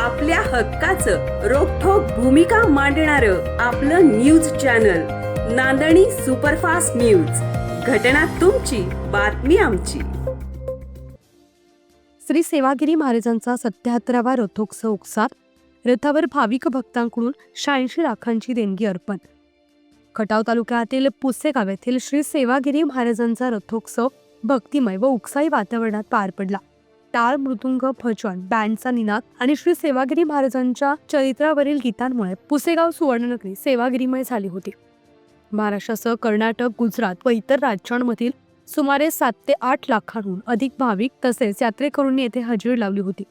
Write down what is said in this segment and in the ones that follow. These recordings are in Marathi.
आपल्या हक्काचं रोखठोक भूमिका मांडणारं आपलं न्यूज चॅनल नांदणी सुपरफास्ट न्यूज. घटना तुमची, बातमी आमची. श्री सेवागिरी महाराजांचा 77वा रथोत्सव उत्साह. रथावर भाविक भक्तांकडून 86 लाखांची देणगी अर्पण. खटाव तालुक्यातील पुसेगाव येथील श्री सेवागिरी महाराजांचा रथोत्सव भक्तिमय व उत्साही वातावरणात पार पडला. टाळ, मृदुंग, भजन, बँडचा निनाद आणि श्री सेवागिरी महाराजांच्या चरित्रावरील गीतांमुळे पुसेगाव सुवर्णनगरी सेवागिरीमय झाली होती. महाराष्ट्रासह कर्नाटक, गुजरात व इतर राज्यांमधील सुमारे 7 ते 8 लाखांहून अधिक भाविक तसेच यात्रेकरूंनी येथे हजेरी लावली होती.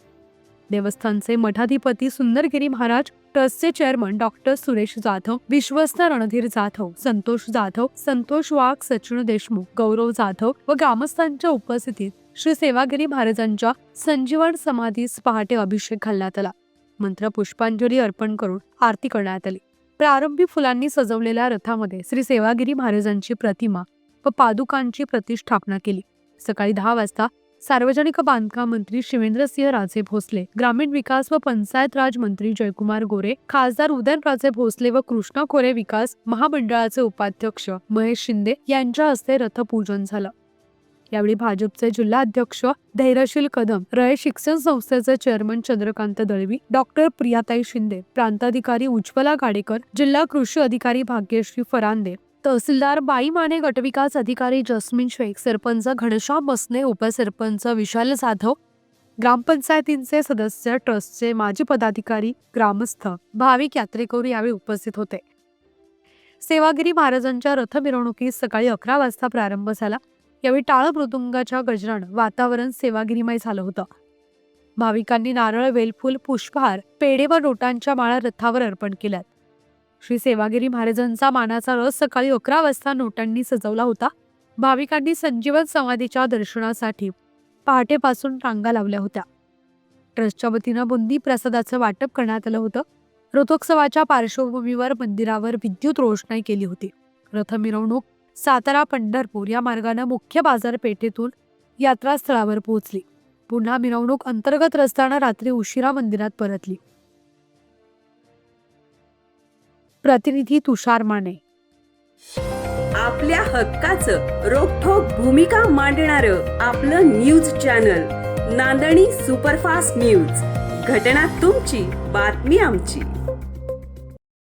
देवस्थानचे मठाधिपती सुंदरगिरी महाराज, ट्रस्टचे चेअरमन डॉक्टर सुरेश जाधव, विश्वस्त रणधीर जाधव, संतोष जाधव, संतोष वाघ, सचिन देशमुख, गौरव जाधव व ग्रामस्थांच्या उपस्थितीत श्री सेवागिरी महाराजांच्या संजीवन समाधीस पहाटे अभिषेक घालण्यात आला. मंत्र पुष्पांजली अर्पण करून आरती करण्यात आली. प्रारंभी फुलांनी सजवलेल्या रथामध्ये श्री सेवागिरी महाराजांची प्रतिमा व पादुकांची प्रतिष्ठापना केली. सकाळी 10 वाजता सार्वजनिक बांधकाम मंत्री शिवेंद्रसिंह राजे भोसले, ग्रामीण विकास व पंचायत राज मंत्री जयकुमार गोरे, खासदार उदयनराजे भोसले व कृष्णा खोरे विकास महामंडळाचे उपाध्यक्ष महेश शिंदे यांच्या हस्ते रथपूजन झालं. यावेळी भाजपचे जिल्हाध्यक्ष धैर्यशील कदम, रय शिक्षण संस्थेचे चेअरमन चंद्रकांत दळवी, डॉक्टर प्रियाताई शिंदे, प्रांताधिकारी उज्ज्वला गाडेकर, जिल्हा कृषी अधिकारी भाग्यश्री फरांदे, तहसीलदार बाई माने, गटविकास अधिकारी जस्मिन शेख, सरपंच घनश्याम बसने, उपसरपंच विशाल जाधव, ग्रामपंचायतींचे सदस्य, ट्रस्टचे माजी पदाधिकारी, ग्रामस्थ, भाविक यात्रेकरू यावेळी उपस्थित होते. सेवागिरी महाराजांच्या रथ मिरवणुकीस सकाळी 11 वाजता प्रारंभ झाला. यावेळी टाळ मृदुंगाच्या गजरानं वातावरण सेवागिरीमय झालं होतं. भाविकांनी नारळ, वेलफूल, पुष्पहार, पेढे व नोटांच्या माळा रथावर अर्पण केल्यात. श्री सेवागिरी महाराजांचा मानाचा रथ सकाळी 11 वाजता नोटांनी सजवला होता. भाविकांनी संजीवन समाधीच्या दर्शनासाठी पहाटेपासून रांगा लावल्या होत्या. ट्रस्टच्या वतीनं बुंदी प्रसादाचं वाटप करण्यात आलं होतं. रथोत्सवाच्या पार्श्वभूमीवर मंदिरावर विद्युत रोषणाई केली होती. रथ मिरवणूक सातारा, पंढरपूर या मार्गाने मुख्य बाजारपेठेतून यात्रास्थळावर पोहोचली. पुन्हा मिरवणूक अंतर्गत रस्त्याने रात्री उशिरा मंदिरात परतली. प्रतिनिधी तुषार माने. आपल्या हक्काचं रोखठोक भूमिका मांडणारं आपलं न्यूज चॅनल नांदणी सुपरफास्ट न्यूज. घटना तुमची, बातमी आमची.